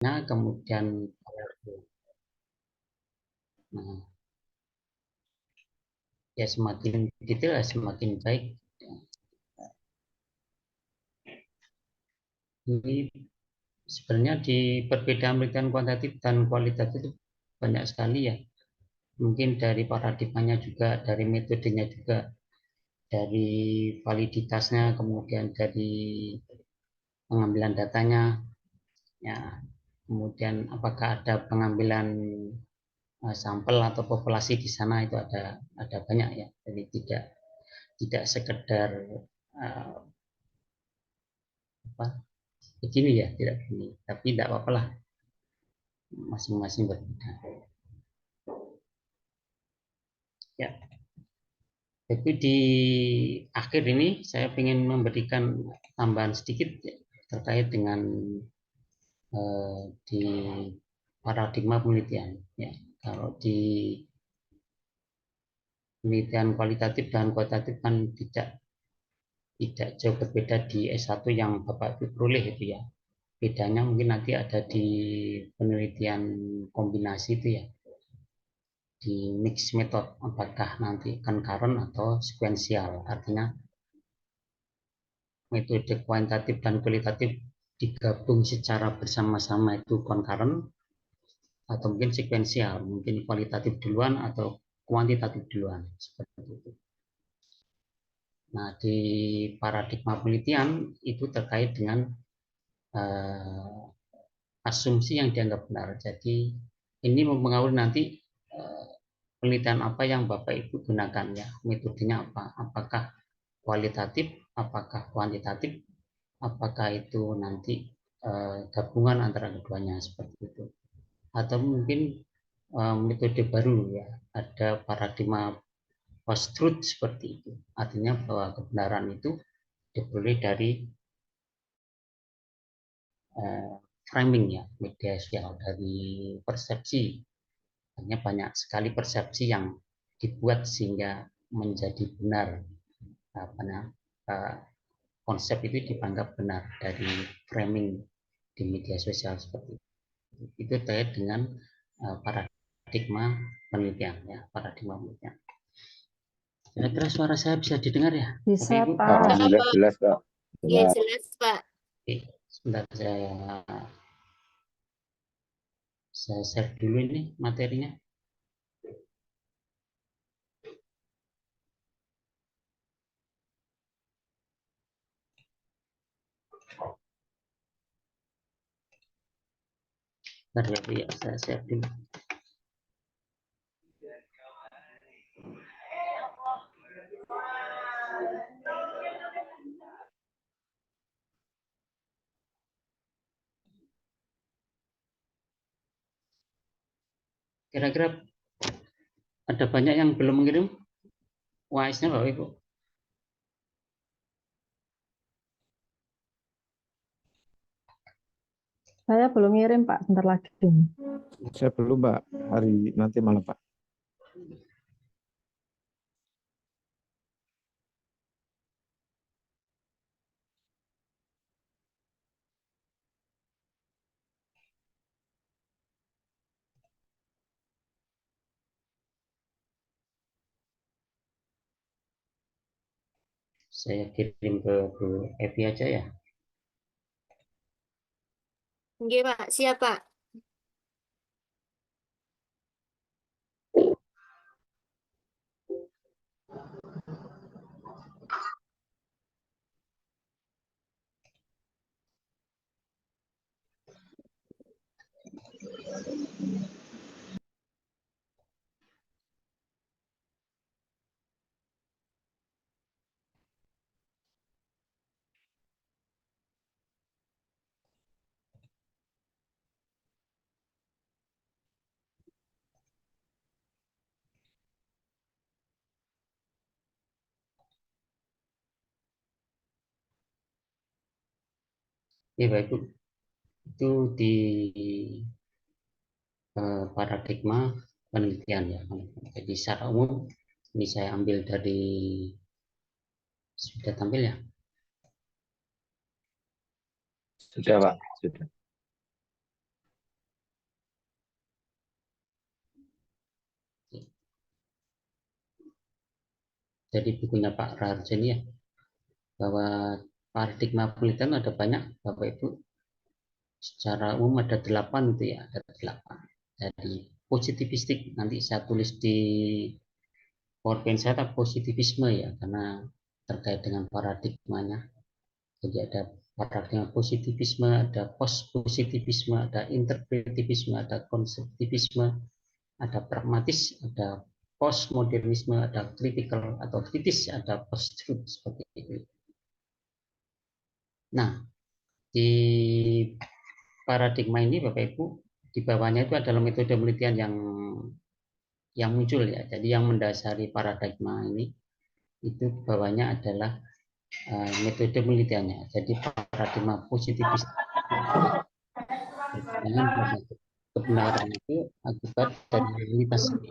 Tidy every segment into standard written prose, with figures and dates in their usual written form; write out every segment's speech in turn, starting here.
kemudian nah, ya semakin detail semakin baik. Ini sebenarnya di perbedaan penelitian kuantitatif dan kualitatif itu banyak sekali ya. Mungkin dari paradigmanya juga, dari metodenya juga, dari validitasnya, kemudian dari pengambilan datanya, ya, kemudian apakah ada pengambilan sampel atau populasi di sana itu ada banyak ya. Jadi tidak sekedar apa begini ya, tidak begini, tapi tidak apa-apa lah, masing-masing berbeda. Ya, jadi di akhir ini saya ingin memberikan tambahan sedikit ya, terkait dengan di paradigma penelitian. Ya, kalau di penelitian kualitatif dan kuantitatif kan tidak jauh berbeda di S1 yang Bapak Ibu peroleh itu ya. Bedanya mungkin nanti ada di penelitian kombinasi itu ya, di mix method, apakah nanti concurrent atau sequential, artinya metode kuantitatif dan kualitatif digabung secara bersama-sama itu concurrent, atau mungkin sequential, mungkin kualitatif duluan atau kuantitatif duluan, seperti itu. Nah, di paradigma penelitian itu terkait dengan uh, asumsi yang dianggap benar. Jadi ini mempengaruhi nanti uh, penelitian apa yang Bapak Ibu gunakan ya, metodenya apa, apakah kualitatif, apakah kuantitatif, apakah itu nanti gabungan antara keduanya, seperti itu. Atau mungkin metode baru ya, ada paradigma post truth seperti itu, artinya bahwa kebenaran itu diperoleh dari framing ya, media sosial, dari persepsi. Hanya banyak sekali persepsi yang dibuat sehingga menjadi benar, konsep itu dianggap benar dari framing di media sosial seperti itu. Itu terkait dengan paradigma penelitian ya, paradigma penelitian. Kira-kira suara saya bisa didengar ya? Bisa, Bapak, Ibu? Pak. Alhamdulillah jelas, Pak. Iya, jelas, Pak. Oke, sebentar saya share dulu ini materinya. Bentar ya, saya share dulu. Kira-kira ada banyak yang belum mengirim WAS-nya Bapak Ibu. Saya belum ngirim, Pak. Bentar lagi. Saya belum, Pak. Hari nanti malam, Pak. Saya kirim ke Bu Evi aja ya. Oke, Pak. Siap, Pak. Ya Bapak Ibu, itu di paradigma penelitian ya. Jadi secara umum ini saya ambil dari, sudah tampil ya. Sudah, Pak. Sudah. dari bukunya Pak Raharjo ini ya, bahwa paradigma penelitian ada banyak Bapak Ibu. Secara umum ada 8 itu ya, ada 8. Dari positivistik, nanti saya tulis di PowerPoint saya positivisme ya, karena terkait dengan paradigmanya. Jadi ada paradigma positivisme, ada post positivisme, ada interpretivisme, ada konseptivisme, ada pragmatis, ada postmodernisme, ada critical atau kritis, ada post truth seperti itu. Nah, di paradigma ini Bapak Ibu, di bawahnya itu adalah metode penelitian yang muncul ya. Jadi yang mendasari paradigma ini itu bawahnya adalah metode penelitiannya. Jadi paradigma positivis kebenaran itu akibat dari realitas ini.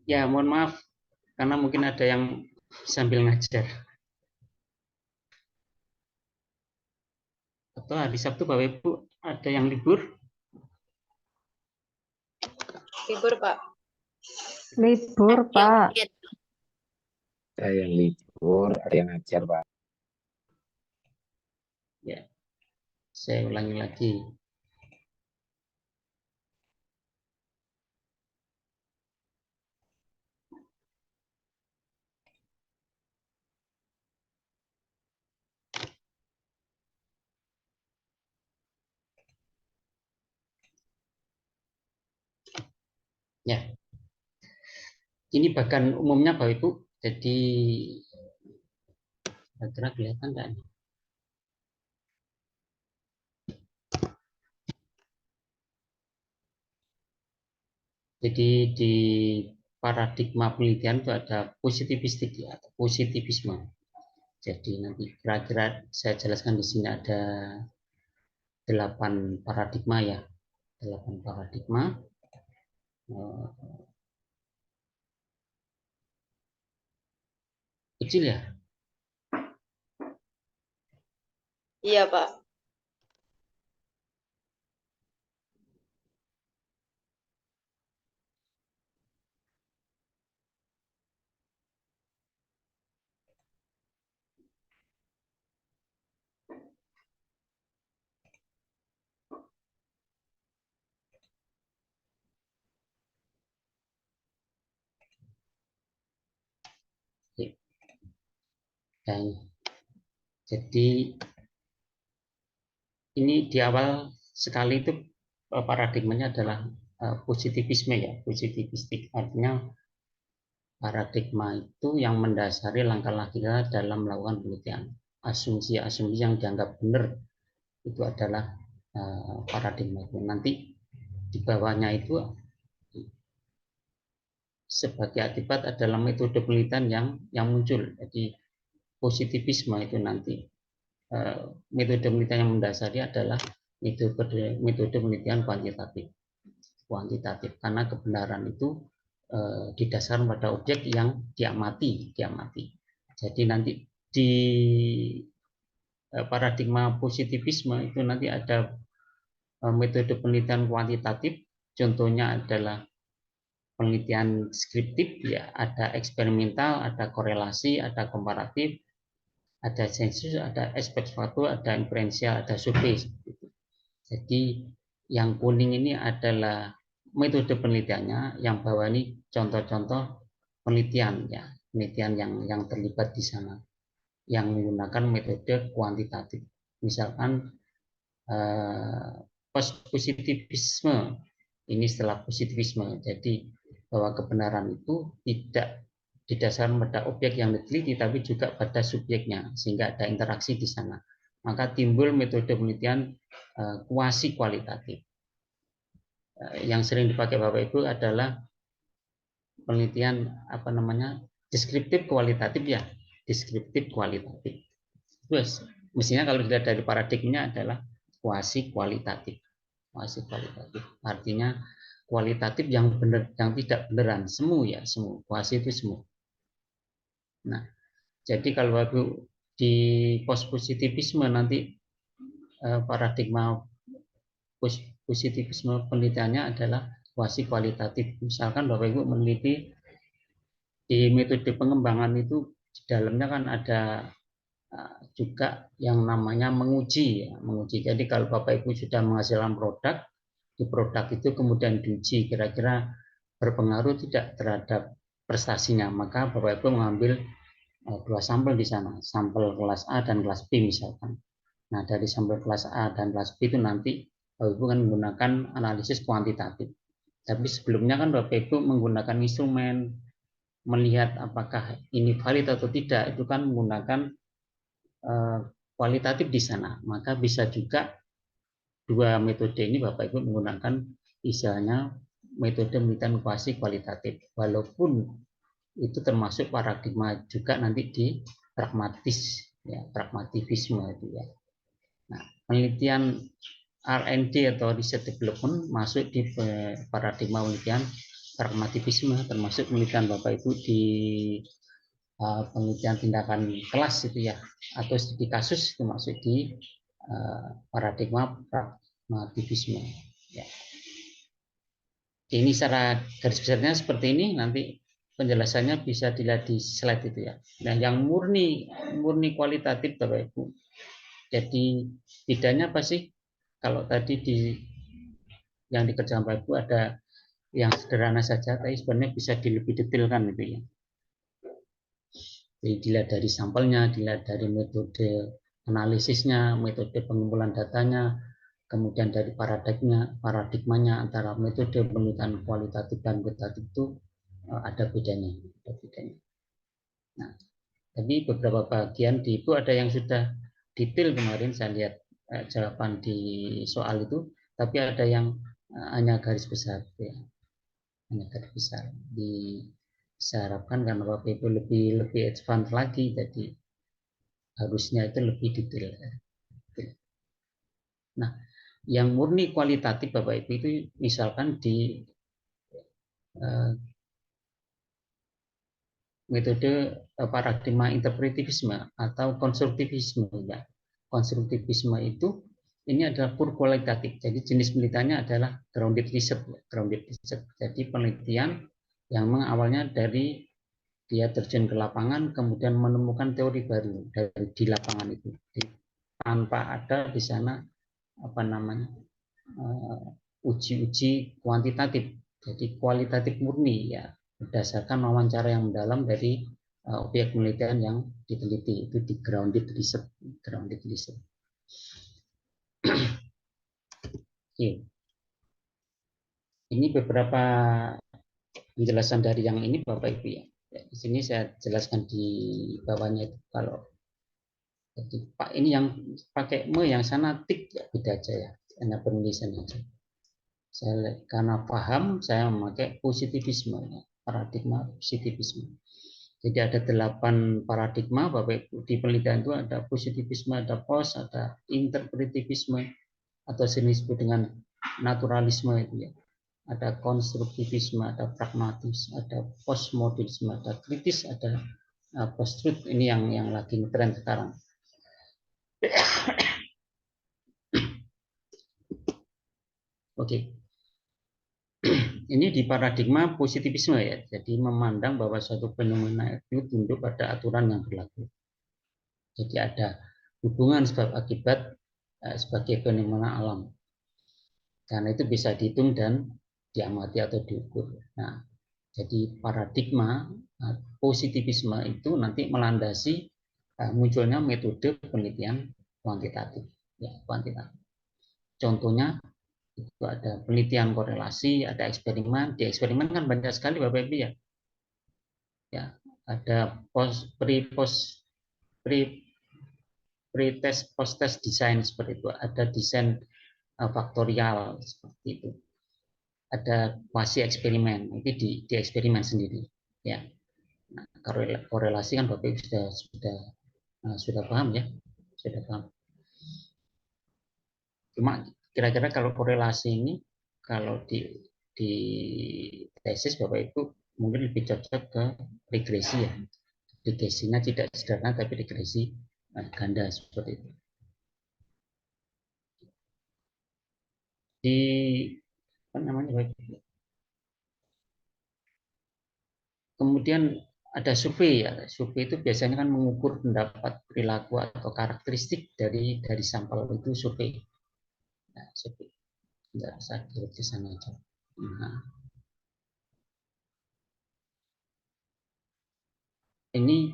Ya, mohon maaf karena mungkin ada yang sambil ngajar. Atau hari Sabtu Bapak Ibu ada yang libur? Libur, Pak. Libur, Pak. Ada yang libur, ada yang ngajar, Pak. Ya, saya ulangi lagi. Ya, ini bahkan umumnya Bapak Ibu. Jadi kira-kira kelihatan nggak? Jadi di paradigma penelitian itu ada positivistik ya, atau positivisme. Jadi nanti kira-kira saya jelaskan di sini ada 8 paradigma ya, 8 paradigma. Kecil ya? Iya, Pak. Dan jadi ini di awal sekali itu paradigmanya adalah positivisme ya, positivistik, artinya paradigma itu yang mendasari langkah-langkah kita dalam melakukan penelitian. Asumsi-asumsi yang dianggap benar itu adalah paradigma itu. Nanti di bawahnya itu sebagai akibat adalah metode penelitian yang muncul. Jadi positivisme itu nanti metode penelitian yang mendasari adalah metode penelitian kuantitatif karena kebenaran itu didasarkan pada objek yang diamati. Jadi nanti di paradigma positivisme itu nanti ada metode penelitian kuantitatif, contohnya adalah penelitian deskriptif ya, ada eksperimental, ada korelasi, ada komparatif, ada sensus, ada aspek suatu, ada inferensial, ada survei. Jadi yang kuning ini adalah metode penelitiannya, yang bawah ini contoh-contoh penelitian ya, penelitian yang terlibat di sana, yang menggunakan metode kuantitatif. Misalkan positivisme, ini setelah positivisme, jadi bahwa kebenaran itu tidak didasarkan pada objek yang diteliti, tapi juga pada subjeknya, sehingga ada interaksi di sana. Maka timbul metode penelitian kuasi kualitatif. Yang sering dipakai Bapak Ibu adalah penelitian deskriptif kualitatif ya, deskriptif kualitatif. Terus mestinya kalau dilihat dari paradigmanya adalah kuasi kualitatif. Kuasi kualitatif artinya kualitatif yang benar, yang tidak beneran, semu ya, semu. Kuasi itu semu. Nah, jadi kalau Bapak di positivisme nanti paradigma positivisme penelitiannya adalah kuasi kualitatif. Misalkan Bapak Ibu meneliti di metode pengembangan itu di dalamnya kan ada juga yang namanya menguji, ya, menguji. Jadi kalau Bapak Ibu sudah menghasilkan produk, di produk itu kemudian diuji kira-kira berpengaruh tidak terhadap prestasinya, maka Bapak Ibu mengambil dua sampel di sana, sampel kelas A dan kelas B misalkan. Nah, dari sampel kelas A dan kelas B itu nanti Bapak Ibu kan menggunakan analisis kuantitatif. Tapi sebelumnya kan Bapak Ibu menggunakan instrumen melihat apakah ini valid atau tidak, itu kan menggunakan kualitatif di sana. Maka bisa juga dua metode ini Bapak Ibu menggunakan istilahnya metode penelitian kuasi kualitatif, walaupun itu termasuk paradigma juga nanti di pragmatis, ya, pragmativisme itu ya. Nah, penelitian R&D atau research development masuk di paradigma penelitian pragmatisme, termasuk penelitian Bapak Ibu di penelitian tindakan kelas itu ya, atau studi kasus itu masuk di paradigma pragmatisme. Ya. Ini secara garis besarnya seperti ini, nanti penjelasannya bisa dilihat di slide itu ya. Nah, yang murni kualitatif Bapak Ibu. Jadi bedanya apa sih? Kalau tadi yang dikerjakan Bapak Ibu ada yang sederhana saja, tapi sebenarnya bisa lebih detailkan gitu ya. Jadi dilihat dari sampelnya, dilihat dari metode analisisnya, metode pengumpulan datanya, kemudian dari paradigmanya antara metode penelitian kualitatif dan kuantitatif itu ada bedanya. Nah, tapi beberapa bagian di itu ada yang sudah detail kemarin saya lihat jawaban di soal itu, tapi ada yang hanya garis besar, ya. Hanya garis besar. Saya harapkan karena Bapak Ibu lebih advance lagi, jadi harusnya itu lebih detail. Nah, yang murni kualitatif Bapak Ibu itu misalkan di metode paradigma interpretivisme atau konstruktivisme ya. Konstruktivisme itu ini adalah pure kualitatif. Jadi jenis penelitiannya adalah grounded research. Jadi penelitian yang awalnya dari dia terjun ke lapangan kemudian menemukan teori baru dari di lapangan itu. Jadi, tanpa ada di sana apa namanya uji-uji kuantitatif, jadi kualitatif murni ya, berdasarkan wawancara yang mendalam dari objek penelitian yang diteliti, itu di grounded research. Ini beberapa penjelasan dari yang ini Bapak Ibu ya. Di sini saya jelaskan di bawahnya itu kalau jadi Pak ini yang pakai yang sana tik ya, beda aja ya, hanya penulisan aja. Saya karena paham saya memakai positivisme ya, paradigma positivisme. Jadi ada 8 paradigma Bapak Ibu di penelitian itu ada positivisme, ada post, ada interpretivisme atau sering disebut dengan naturalisme itu ya. Ada konstruktivisme, ada pragmatis, ada postmodernisme, ada kritis, ada post-truth. Ini yang lagi ngetren sekarang. Oke. Ini di paradigma positivisme ya. Jadi memandang bahwa suatu fenomena itu tunduk pada aturan yang berlaku. Jadi ada hubungan sebab akibat sebagai fenomena alam. Karena itu bisa dihitung dan diamati atau diukur. Nah, jadi paradigma positivisme itu nanti melandasi munculnya metode penelitian kuantitatif. Ya, kuantitatif. Contohnya itu ada penelitian korelasi, ada eksperimen. Di eksperimen kan banyak sekali Bapak Ibu ya. Ya, ada pre-test, post-test desain seperti itu. Ada desain faktorial seperti itu. Ada kuasi eksperimen, itu di eksperimen sendiri. Ya, nah, korelasi kan Bapak Ibu sudah paham ya. Sudah paham? Cuma kira-kira kalau korelasi ini kalau di tesis Bapak Ibu mungkin lebih cocok ke regresi ya. Regresinya tidak sederhana tapi regresi ganda seperti itu. Di apa namanya Bapak Ibu? Kemudian ada survei ya. Survei itu biasanya kan mengukur pendapat, perilaku atau karakteristik dari sampel itu survei. Nah, survei. Enggak usah di sana aja. Nah, ini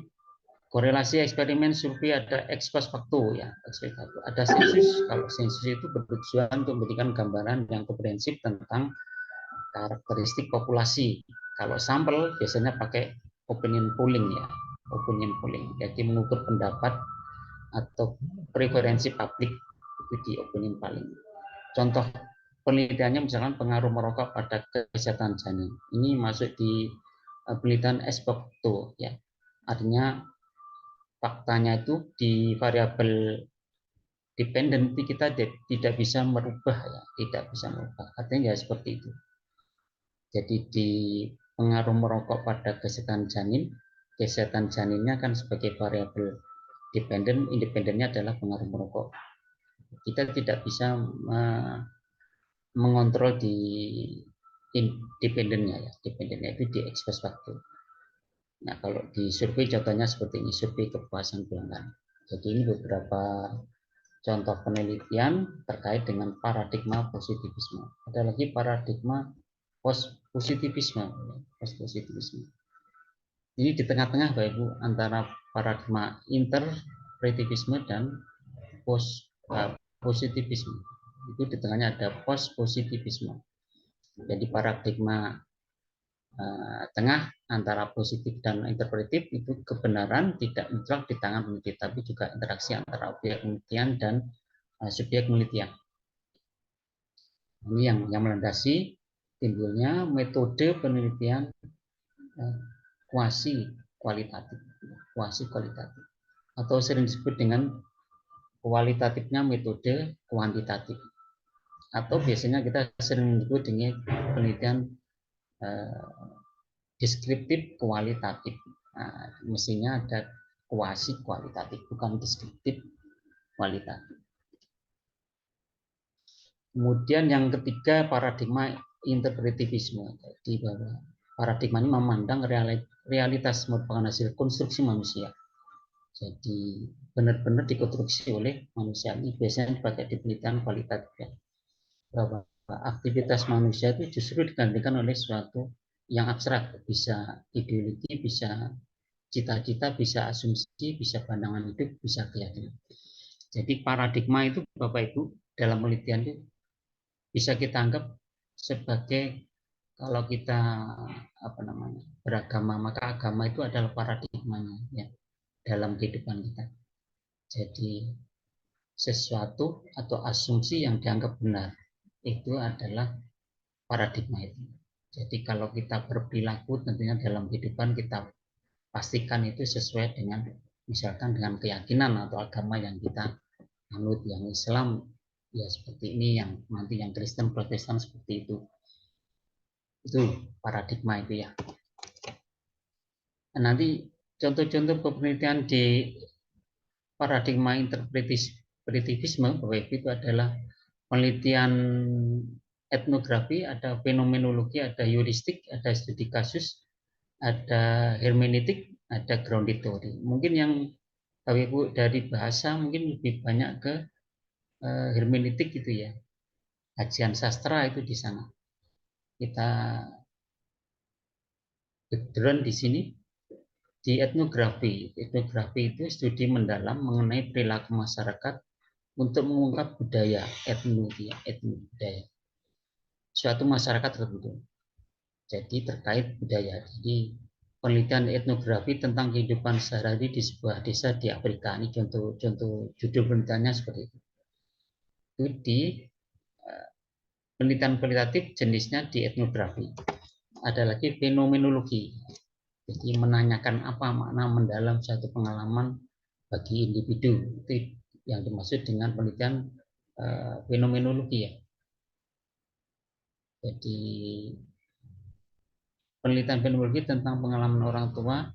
korelasi eksperimen survei ada ex post facto ya, ada sensus. Kalau sensus itu bertujuan untuk memberikan gambaran yang komprehensif tentang karakteristik populasi. Kalau sampel biasanya pakai opinion polling ya, opinion polling. Jadi mengukur pendapat atau preferensi publik itu di opinion polling. Contoh penelitiannya misalkan pengaruh merokok pada kesehatan janin. Ini masuk di penelitian ex post facto ya. Artinya faktanya itu di variabel dependen kita tidak bisa merubah ya, tidak bisa merubah. Artinya ya seperti itu. Jadi di pengaruh merokok pada kesehatan janinnya kan sebagai variabel dependen, independennya adalah pengaruh merokok. Kita tidak bisa mengontrol di independennya ya, dependennya itu di ex post facto. Nah, kalau di survei contohnya seperti ini, survei kepuasan pelanggan. Jadi ini beberapa contoh penelitian terkait dengan paradigma positivisme. Ada lagi paradigma post-positivisme. Ini di tengah-tengah Bapak Ibu antara paradigma interpretivisme dan post-positivisme. Itu di tengahnya ada post-positivisme. Jadi paradigma tengah antara positif dan interpretif itu kebenaran tidak mutlak di tangan peneliti, tapi juga interaksi antara objek penelitian dan subjek penelitian. Ini yang melandasi timbulnya metode penelitian kuasi kualitatif atau sering disebut dengan kualitatifnya metode kuantitatif, atau biasanya kita sering menyebut dengan penelitian deskriptif kualitatif. Nah, mestinya ada kuasi kualitatif, bukan deskriptif kualitatif. Kemudian yang ketiga paradigma interpretivisme. Jadi bahwa paradigma ini memandang realitas merupakan hasil konstruksi manusia. Jadi benar-benar dikonstruksi oleh manusia. Ini biasanya dipakai di penelitian kualitatif. Bahwa aktivitas manusia itu justru digantikan oleh suatu yang abstrak, bisa ideologi, bisa cita-cita, bisa asumsi, bisa pandangan hidup, bisa keyakinan. Jadi paradigma itu Bapak Ibu dalam penelitian itu bisa kita anggap sebagai kalau kita beragama, maka agama itu adalah paradigmanya ya dalam kehidupan kita. Jadi sesuatu atau asumsi yang dianggap benar itu adalah paradigma itu. Jadi kalau kita berperilaku tentunya dalam kehidupan kita pastikan itu sesuai dengan misalkan dengan keyakinan atau agama yang kita anut. Yang Islam ya seperti ini, yang nanti yang Kristen Protestan seperti itu paradigma itu ya. Nanti contoh-contoh penelitian di paradigma interpretivisme Bapak Ibu itu adalah penelitian etnografi, ada fenomenologi, ada heuristik, ada studi kasus, ada hermeneutik, ada grounded theory. Mungkin yang Bapak Ibu dari bahasa mungkin lebih banyak ke hermeneutik gitu ya. Kajian sastra itu di sana. Kita background di sini di etnografi. Etnografi itu studi mendalam mengenai perilaku masyarakat untuk mengungkap budaya, budaya suatu masyarakat tertentu. Jadi terkait budaya. Jadi penelitian etnografi tentang kehidupan sehari-hari di sebuah desa di Afrika. Ini contoh judul penelitiannya seperti itu. Itu di penelitian kualitatif jenisnya di etnografi. Ada lagi fenomenologi. Jadi menanyakan apa makna mendalam suatu pengalaman bagi individu. Itu yang dimaksud dengan penelitian fenomenologi ya. Jadi penelitian fenomenologi tentang pengalaman orang tua,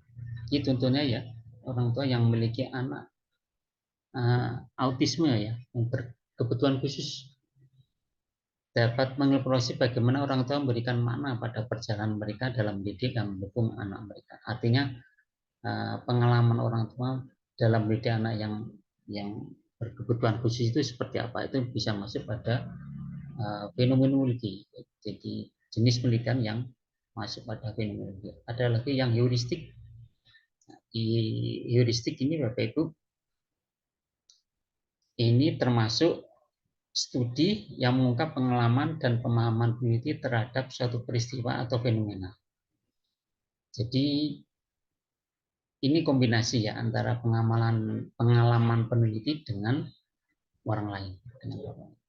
ini contohnya ya orang tua yang memiliki anak autisme ya, yang berkebutuhan khusus, dapat mengeksplorasi bagaimana orang tua memberikan makna pada perjalanan mereka dalam mendidik dan mendukung anak mereka. Artinya pengalaman orang tua dalam mendidik anak yang berkebutuhan khusus itu seperti apa, itu bisa masuk pada fenomenologi. Jadi jenis penelitian yang masuk pada fenomenologi. Ada lagi yang heuristik. Di heuristik ini Bapak Ibu, ini termasuk studi yang mengungkap pengalaman dan pemahaman peneliti terhadap suatu peristiwa atau fenomena. Jadi ini kombinasi ya antara pengalaman peneliti dengan orang lain.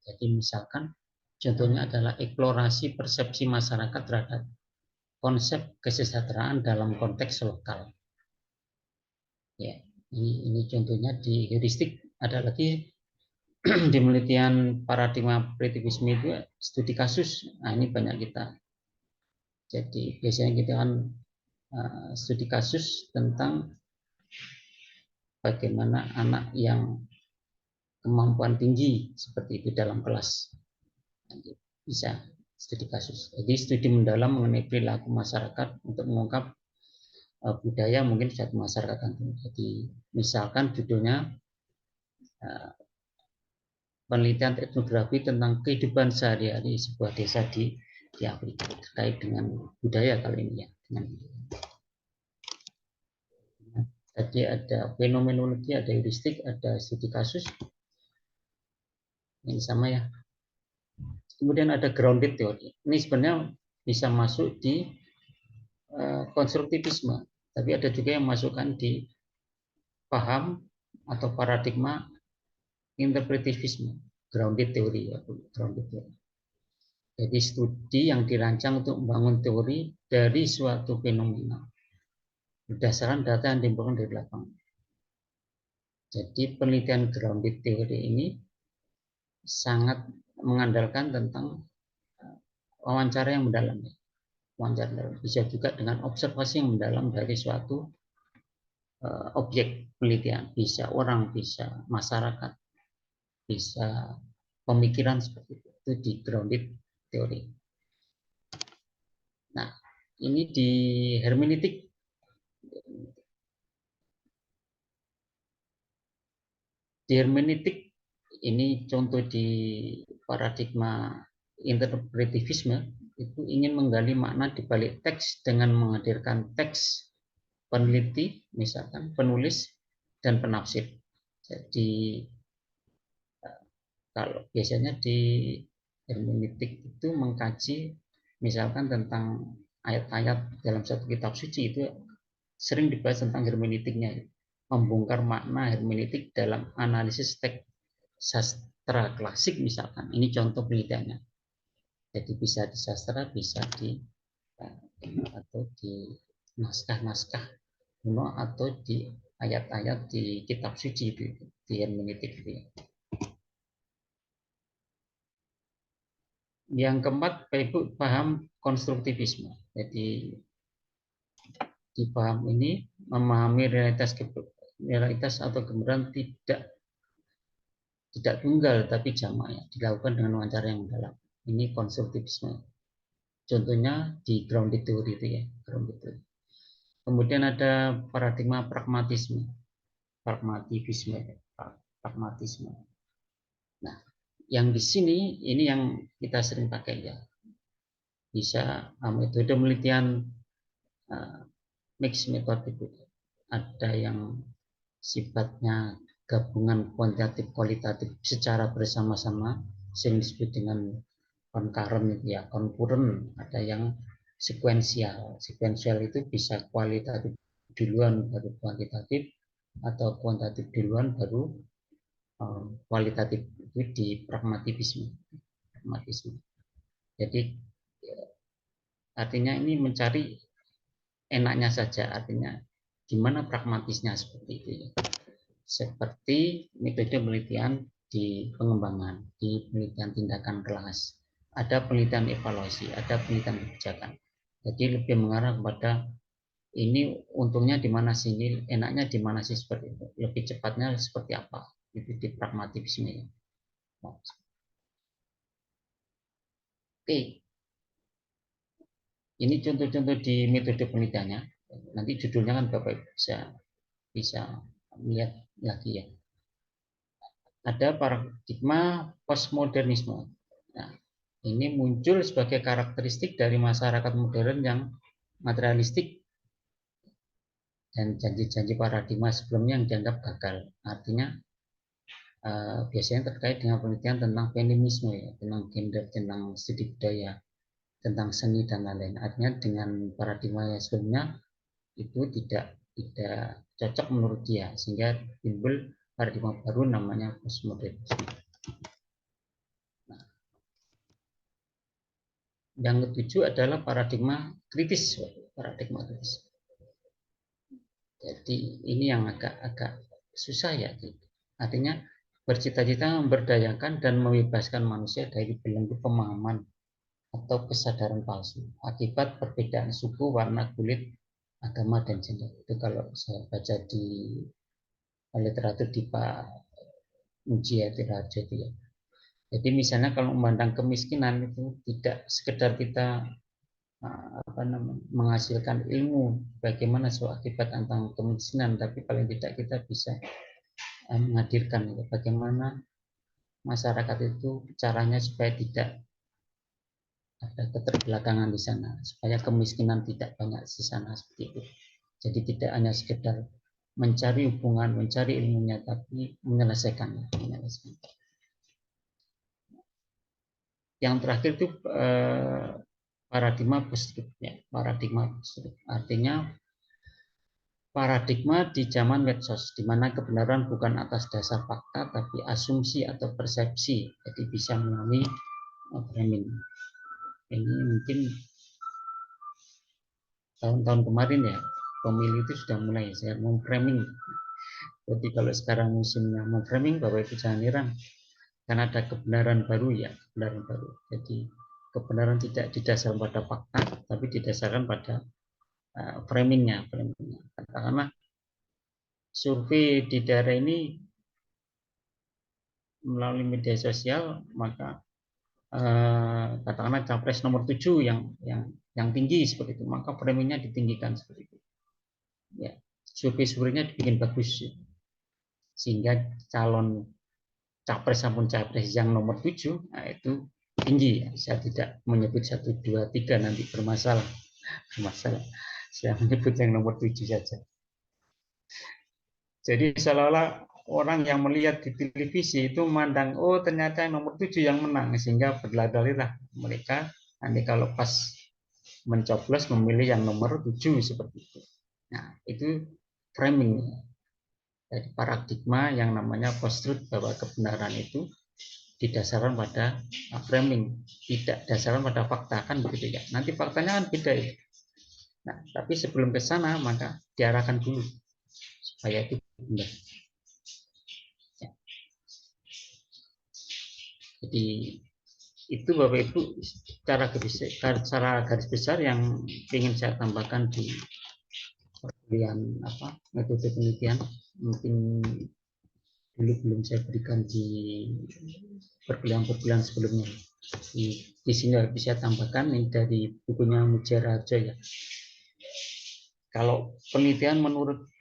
Jadi misalkan contohnya adalah eksplorasi persepsi masyarakat terhadap konsep kesejahteraan dalam konteks lokal. Ya, ini contohnya di heuristik. Ada lagi di penelitian paradigma positivisme itu studi kasus. Nah, ini banyak kita. Jadi biasanya kita kan studi kasus tentang bagaimana anak yang kemampuan tinggi seperti itu dalam kelas. Bisa studi kasus. Jadi studi mendalam mengenai perilaku masyarakat untuk mengungkap budaya mungkin suatu masyarakat. Jadi misalkan judulnya penelitian etnografi tentang kehidupan sehari-hari sebuah desa di Afrika terkait dengan budaya kali ini ya. Jadi ada fenomenologi, ada heuristik, ada studi kasus. Ini sama ya. Kemudian ada grounded theory. Ini sebenarnya bisa masuk di konstruktivisme, tapi ada juga yang masukkan di paham atau paradigma interpretivisme, grounded theory ya, grounded theory. Jadi studi yang dirancang untuk membangun teori dari suatu fenomena berdasarkan data yang dikumpulkan dari lapangan. Jadi penelitian grounded theory ini sangat mengandalkan tentang wawancara yang mendalam. Wawancara bisa juga dengan observasi yang mendalam dari suatu objek penelitian, bisa orang, bisa masyarakat, bisa pemikiran seperti itu di grounded theory. Nah, ini di hermeneutik. Di hermeneutik ini contoh di paradigma interpretivisme itu ingin menggali makna di balik teks dengan menghadirkan teks peneliti, misalkan penulis dan penafsir. Jadi kalau biasanya di hermeneutik itu mengkaji misalkan tentang ayat-ayat dalam satu kitab suci, itu sering dibahas tentang hermeneutiknya, membongkar makna hermeneutik dalam analisis teks sastra klasik misalkan. Ini contoh penelitiannya. Jadi bisa di sastra, bisa di atau di naskah-naskah kuno atau di ayat-ayat di kitab suci itu, di hermeneutik itu. Yang keempat, Bapak Ibu paham konstruktivisme. Jadi di paham ini memahami realitas atau gambaran tidak tunggal tapi jamak ya, dilakukan dengan wawancara yang mendalam. Ini konstruktivisme. Contohnya di grounded theory itu ya, grounded theory. Kemudian ada paradigma pragmatisme. Pragmatisme. Nah, yang di sini ini yang kita sering pakai ya. Bisa metode penelitian mix metode itu. Ada yang sifatnya gabungan kuantitatif kualitatif secara bersama-sama, sering disebut dengan concurrent ya, concurrent. Ada yang sekuensial. Sekuensial itu bisa kualitatif duluan baru kuantitatif, atau kuantitatif duluan baru kualitatif. Itu di pragmatisme. Jadi artinya ini mencari enaknya saja, artinya gimana pragmatisnya seperti itu. seperti metode penelitian di pengembangan, di penelitian tindakan kelas, ada penelitian evaluasi, ada penelitian kebijakan. Jadi lebih mengarah kepada ini untungnya di mana sih, ini enaknya di mana sih, seperti itu. Lebih cepatnya seperti apa? Itu di pragmatisme ya. Oke, ini contoh-contoh di metode penelitiannya. Nanti judulnya kan Bapak bisa bisa lihat lagi ya. Ada paradigma postmodernisme. Nah, ini muncul sebagai karakteristik dari masyarakat modern yang materialistik dan janji-janji paradigma sebelumnya yang dianggap gagal. Artinya biasanya terkait dengan penelitian tentang feminisme, ya, tentang gender, tentang studi budaya, tentang seni dan lain-lain. Artinya dengan paradigma yang sebelumnya itu tidak cocok menurut dia, sehingga timbul paradigma baru namanya postmodernisme. Nah, yang ketujuh adalah paradigma kritis. Paradigma kritis. Jadi ini yang agak susah ya. Artinya bercita-cita memberdayakan dan membebaskan manusia dari belenggu pemahaman atau kesadaran palsu akibat perbedaan suku, warna kulit, agama, dan gender. Itu kalau saya baca di literatur di Pak Muji Raharjo itu ya. Jadi misalnya kalau memandang kemiskinan itu tidak sekedar kita menghasilkan ilmu bagaimana akibat tentang kemiskinan, tapi paling tidak kita bisa menghadirkan bagaimana masyarakat itu caranya supaya tidak ada keterbelakangan di sana, supaya kemiskinan tidak banyak di sana, seperti itu. Jadi tidak hanya sekedar mencari hubungan, mencari ilmunya, tapi menyelesaikannya. Yang terakhir itu paradigma positifnya. Paradigma positif artinya paradigma di zaman medsos, di mana kebenaran bukan atas dasar fakta, tapi asumsi atau persepsi. Jadi bisa melalui framing. Ini mungkin tahun-tahun kemarin ya, pemilih itu sudah mulai saya memframing. Jadi kalau sekarang musimnya memframing, Bapak Ibu jangan heran, karena ada kebenaran baru ya, kebenaran baru. Jadi kebenaran tidak didasarkan pada fakta, tapi didasarkan pada framingnya. Katakanlah survei di daerah ini melalui media sosial, maka katakanlah capres nomor 7 yang tinggi seperti itu, maka framingnya ditinggikan seperti itu. Ya, survei-surveinya dibikin bagus sehingga calon capres maupun capres yang nomor 7 nah itu tinggi. Saya tidak menyebut 1, 2, 3 nanti bermasalah. Saya menyebut yang nomor 7 saja. Jadi seolah-olah orang yang melihat di televisi itu memandang, oh ternyata yang nomor 7 yang menang, sehingga berlari-larilah mereka nanti kalau pas mencoblos memilih yang nomor 7 seperti itu. Nah, itu framing. Jadi paradigma yang namanya post-truth, bahwa kebenaran itu didasarkan pada framing, tidak dasarkan pada fakta, kan begitu ya. Nanti faktanya kan beda ya. Nah, tapi sebelum ke sana maka diarahkan dulu supaya itu benar. Ya. Jadi itu Bapak Ibu cara garis besar yang ingin saya tambahkan di metode penelitian. Mungkin dulu belum saya berikan di perkuliahan sebelumnya. Di sini bisa tambahkan ini dari bukunya Muji Raharjo ya. Kalau penelitian menurut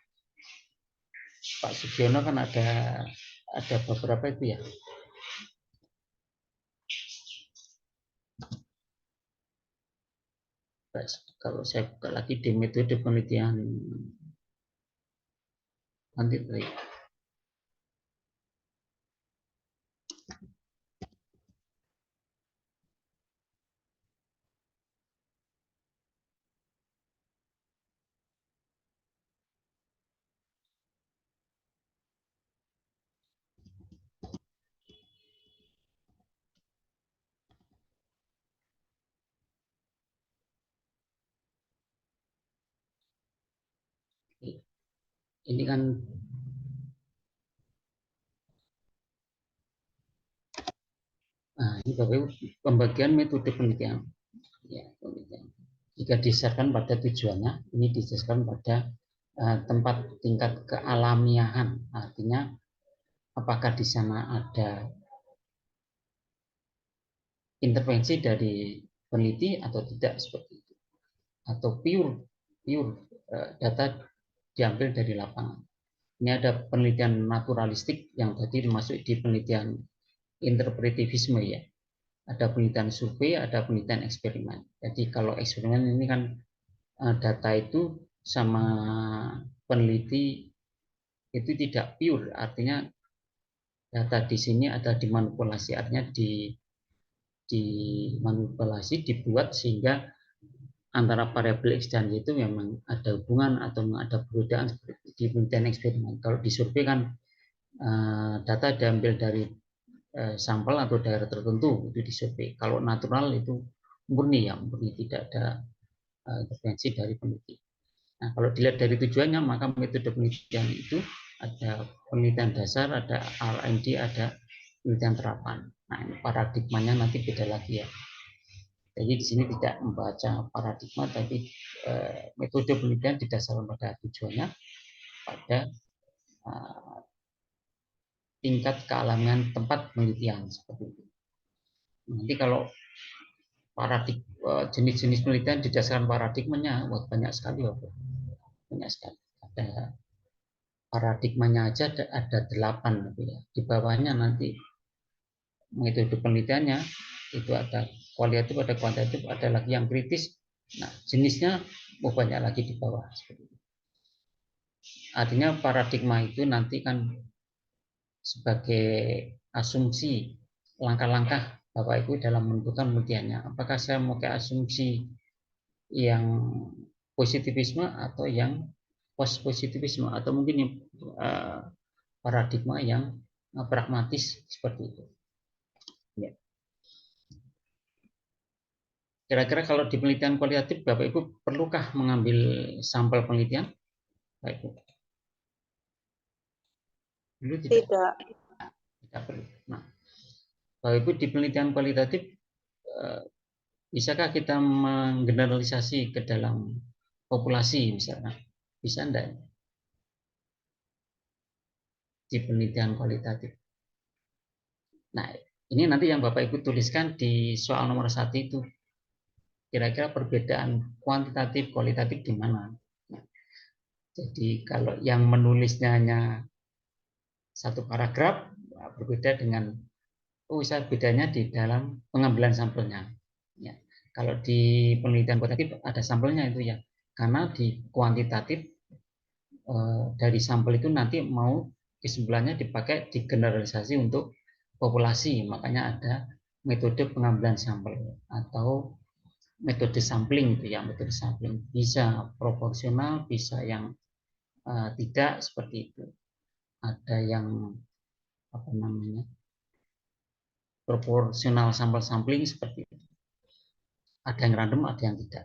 Pak Sugiono kan ada beberapa itu ya. Kalau saya buka lagi di metode penelitian nanti ini kan ini Bapak Ibu pembagian metode penelitian. Ya, penelitian. Jika didasarkan pada tujuannya, ini didasarkan pada tempat tingkat kealamiahan, artinya apakah di sana ada intervensi dari peneliti atau tidak seperti itu, atau pure data diambil dari lapangan. Ini ada penelitian naturalistik yang tadi masuk di penelitian interpretivisme ya. Ada penelitian survei, ada penelitian eksperimen. Jadi kalau eksperimen ini kan data itu sama peneliti itu tidak pure, artinya data di sini ada dimanipulasi, artinya dimanipulasi, dibuat sehingga antara variabel X dan Y itu memang ada hubungan atau ada perbedaan seperti di penelitian eksperimen. Kalau di survei kan data diambil dari sampel atau daerah tertentu itu disurvei. Kalau natural itu murni ya, murni tidak ada intervensi dari peneliti. Nah, kalau dilihat dari tujuannya, maka metode penelitian itu ada penelitian dasar, ada R&D, ada penelitian terapan. Nah, ini paradigmanya nanti beda lagi ya. Jadi di sini tidak membaca paradigma, tapi metode penelitian didasarkan pada tujuannya, pada tingkat kealamian tempat penelitian seperti itu. Nanti kalau jenis-jenis penelitian didasarkan paradigmanya, banyak sekali, banyak sekali. Ada paradigmanya aja ada 8 gitu ya. Di bawahnya nanti metode penelitiannya itu ada kualitatif, ada kuantitatif, ada lagi yang kritis. Nah, jenisnya banyak lagi di bawah. Artinya paradigma itu nanti kan sebagai asumsi langkah-langkah Bapak Ibu dalam menentukan penelitiannya. Apakah saya mau ke asumsi yang positivisme atau yang post positivisme, atau mungkin paradigma yang pragmatis seperti itu. Ya. Kira-kira kalau di penelitian kualitatif, Bapak Ibu perlukah mengambil sampel penelitian? Bapak Ibu? Dulu Tidak. Tidak perlu. Nah, Bapak Ibu di penelitian kualitatif, bisakah kita menggeneralisasi ke dalam populasi misalnya? Bisa enggak? Di penelitian kualitatif. Nah, ini nanti yang Bapak Ibu tuliskan di soal nomor 1 itu. Kira-kira perbedaan kuantitatif, kualitatif di mana? Nah, jadi kalau yang menulisnya hanya satu paragraf, berbeda dengan bisa bedanya di dalam pengambilan sampelnya. Ya. Kalau di penelitian kuantitatif ada sampelnya itu ya, karena di kuantitatif dari sampel itu nanti mau kesimpulannya dipakai digeneralisasi untuk populasi, makanya ada metode pengambilan sampel atau metode sampling itu ya, metode sampling bisa proporsional, bisa yang tidak seperti itu. Ada yang apa namanya proporsional sampel sampling seperti itu. Ada yang random, ada yang tidak.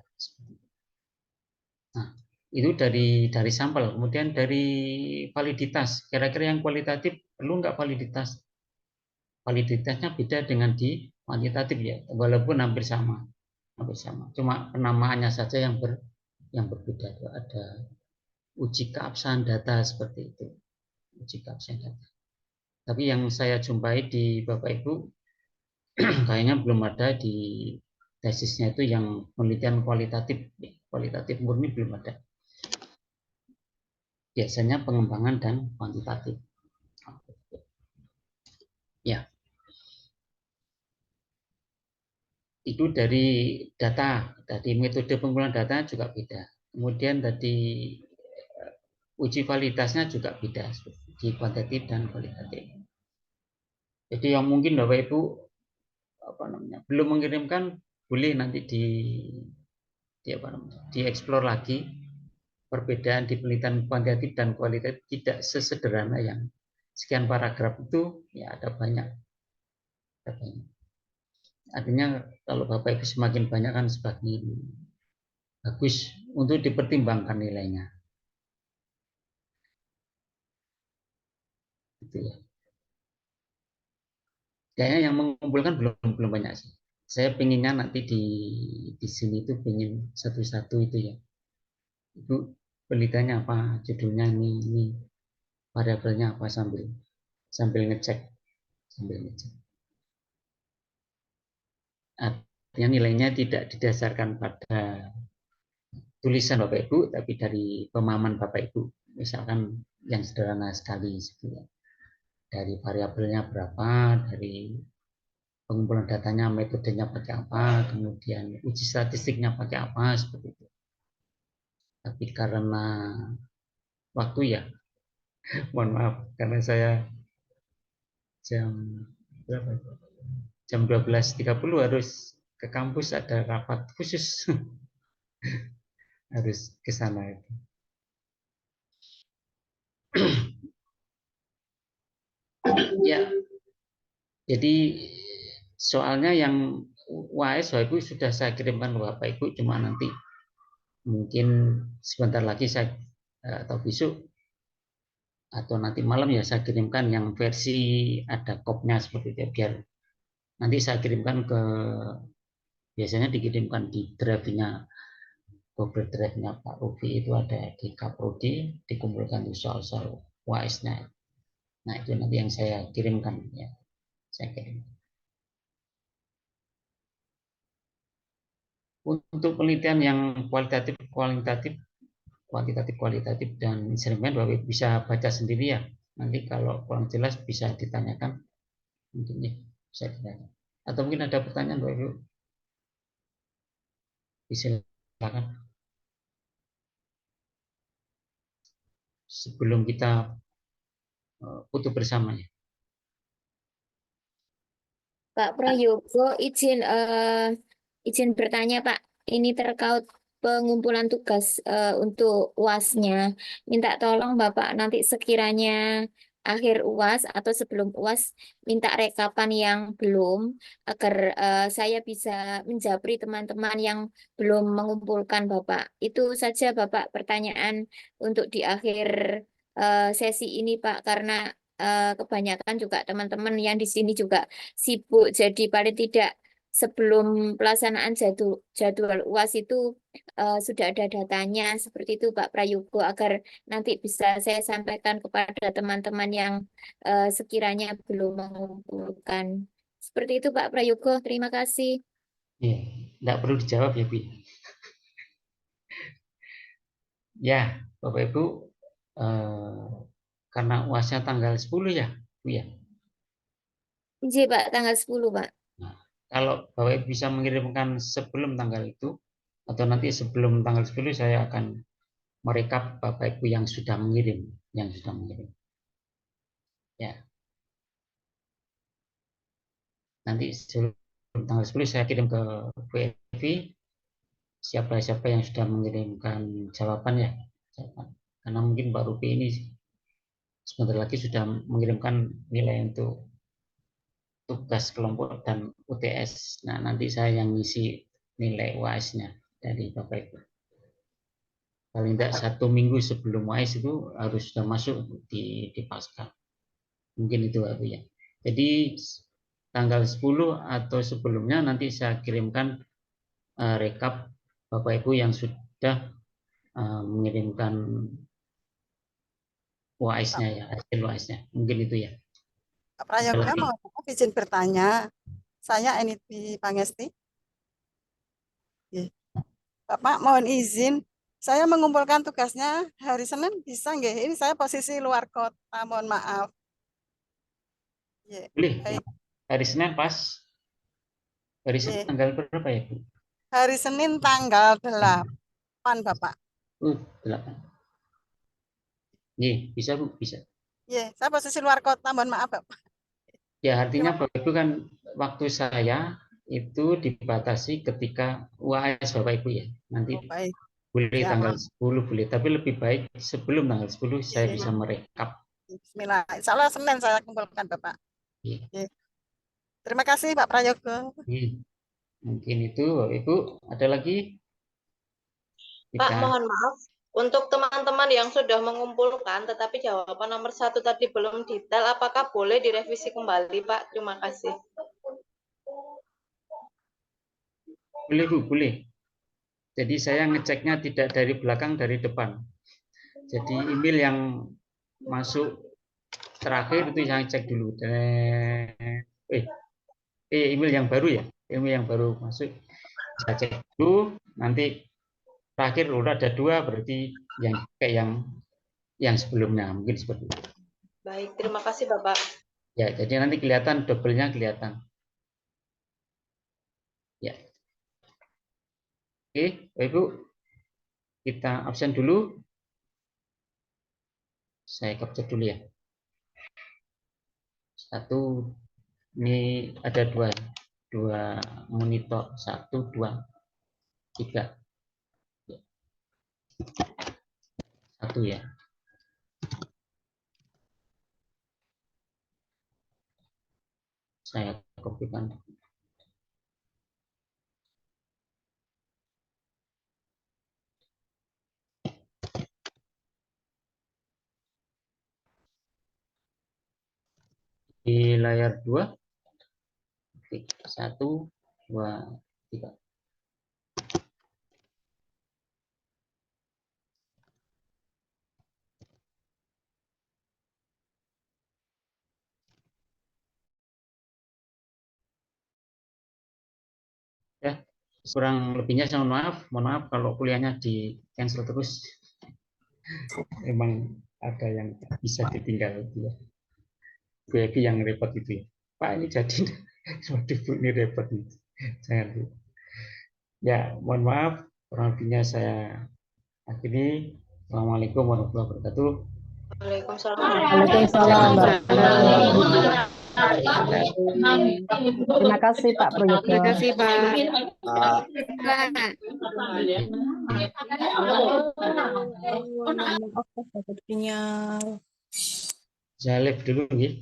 Nah, itu dari sampel. Kemudian dari validitas. Kira-kira yang kualitatif perlu nggak validitas? Validitasnya beda dengan di kuantitatif ya, walaupun hampir sama. Hampir sama. Cuma penamaannya saja yang berbeda. Ada uji keabsahan data seperti itu. Uji keabsahan data. Tapi yang saya jumpai di Bapak Ibu kayaknya belum ada di tesisnya itu yang penelitian kualitatif. Kualitatif murni belum ada. Biasanya pengembangan dan kuantitatif. Ya. Itu dari data, dari metode pengumpulan data juga beda. Kemudian dari uji validitasnya juga beda di kuantitatif dan kualitatif. Jadi yang mungkin Bapak Ibu belum mengirimkan, boleh nanti dieksplor lagi perbedaan di penelitian kuantitatif dan kualitatif. Tidak sesederhana yang sekian paragraf itu, ya ada banyak. Artinya kalau Bapak Ibu semakin banyak kan semakin bagus untuk dipertimbangkan nilainya. Gitu ya. Kayaknya yang mengumpulkan belum banyak sih. Saya pinginnya nanti di sini itu pingin satu-satu itu ya. Ibu penelitiannya apa, judulnya ini variabelnya apa sambil sambil ngecek sambil ngecek. Artinya nilainya tidak didasarkan pada tulisan Bapak Ibu, tapi dari pemahaman Bapak Ibu. Misalkan yang sederhana sekali, gitu ya. Dari variabelnya berapa, dari pengumpulan datanya, metodenya pakai apa, kemudian uji statistiknya pakai apa, seperti itu. Tapi karena waktu ya, mohon maaf, karena saya jam berapa? Jam 12.30 harus ke kampus, ada rapat khusus, harus ke sana itu. Ya, jadi soalnya yang UAS Bapak Ibu sudah saya kirimkan ke Bapak Ibu, cuma nanti mungkin sebentar lagi saya atau besok atau nanti malam ya saya kirimkan yang versi ada kopnya seperti itu, biar nanti saya kirimkan ke, biasanya dikirimkan di drive-nya, Google Drive-nya Pak Rufi itu ada di Kaprodi, dikumpulkan di soal-soal UAS-nya. Nah itu nanti yang saya kirimkan ya, saya kirim. Untuk penelitian yang kualitatif dan eksperimen Bapak Ibu bisa baca sendiri ya. Nanti kalau kurang jelas bisa ditanyakan, mungkin ya bisa ditanyakan. Atau mungkin ada pertanyaan Bapak Ibu, silakan. Sebelum kita foto bersama ya. Pak Prayogo, izin bertanya Pak. Ini terkait pengumpulan tugas untuk UAS-nya. Minta tolong Bapak nanti sekiranya akhir UAS atau sebelum UAS minta rekapan yang belum agar saya bisa menjabri teman-teman yang belum mengumpulkan Bapak. Itu saja Bapak pertanyaan untuk di akhir sesi ini Pak, karena kebanyakan juga teman-teman yang di sini juga sibuk. Jadi paling tidak sebelum pelaksanaan jadwal UAS itu sudah ada datanya seperti itu Pak Prayogo, agar nanti bisa saya sampaikan kepada teman-teman yang sekiranya belum mengumpulkan. Seperti itu Pak Prayogo, terima kasih. Iya, enggak perlu dijawab ya, Bu. Ya, Bapak Ibu, karena UASnya tanggal 10 ya, Bu ya. Iya Pak, tanggal 10 Pak. Nah, kalau Bapak Ibu bisa mengirimkan sebelum tanggal itu, atau nanti sebelum tanggal 10 saya akan merekap Bapak Ibu yang sudah mengirim, Ya, nanti sebelum tanggal 10 saya kirim ke VFV siapa-siapa yang sudah mengirimkan jawaban ya. Karena mungkin Pak Rupi ini sebentar lagi sudah mengirimkan nilai untuk tugas kelompok dan UTS. Nah, nanti saya yang ngisi nilai UAS-nya dari Bapak Ibu. Paling tidak 1 minggu sebelum UAS itu harus sudah masuk di pasca. Mungkin itu Bapak ya. Jadi tanggal 10 atau sebelumnya nanti saya kirimkan rekap Bapak Ibu yang sudah mengirimkan UAS-nya ya, hasil UAS-nya. Mungkin itu ya. Pak Prayoga, mohon maaf izin bertanya. Saya Eniti Pangesti. Bapak, mohon izin. Saya mengumpulkan tugasnya hari Senin, bisa nggak? Ini saya posisi luar kota, mohon maaf. Boleh, hari Senin pas. Hari Senin tanggal berapa ya, Bu? Hari Senin tanggal 8, Bapak. 8. Iya, bisa Bu, bisa. Iya, saya posisi luar kota, mohon maaf Bapak. Ya, artinya Bapak Ibu kan waktu saya itu dibatasi ketika UAS Bapak Ibu ya. Nanti baik. boleh Ya, tanggal 10 boleh, tapi lebih baik sebelum tanggal 10 saya bisa merekap. Bismillah. Insya Allah Senin saya kumpulkan Bapak. Iya. Terima kasih Pak Prayogo. Mungkin itu Bapak Ibu. Ada lagi? Pak, mohon maaf. Untuk teman-teman yang sudah mengumpulkan, tetapi jawaban nomor 1 tadi belum detail, apakah boleh direvisi kembali, Pak? Terima kasih. Boleh Bu, boleh. Jadi saya ngeceknya tidak dari belakang, dari depan. Jadi email yang masuk terakhir itu saya cek dulu. Email yang baru ya, email yang baru masuk saya cek dulu. Nanti terakhir udah ada 2, berarti yang kayak yang sebelumnya mungkin seperti itu. Baik, terima kasih Bapak. Ya, jadi nanti kelihatan double-nya kelihatan. Ya. Oke, Bapak Ibu, kita absen dulu. Saya capture dulu ya. 1, ini ada 2 monitor, 1, 2, 3. 1 ya. Saya kopikan. Di layar 2. Oke, 1, 2, 3. Ya, kurang lebihnya saya mohon maaf kalau kuliahnya di cancel terus. Memang ada yang bisa ditinggal gitu ya. Gue yang repot itu ya. Pak ini jadi waduh Bu, ini repot nih. Jangan Bu. Ya, mohon maaf kurang lebihnya saya akhiri. Assalamualaikum warahmatullahi wabarakatuh. Waalaikumsalam. Waalaikumsalam warahmatullahi wabarakatuh. Terima kasih Pak Proyogo. Terima kasih, Pak. Pak. Saya live dulu nih.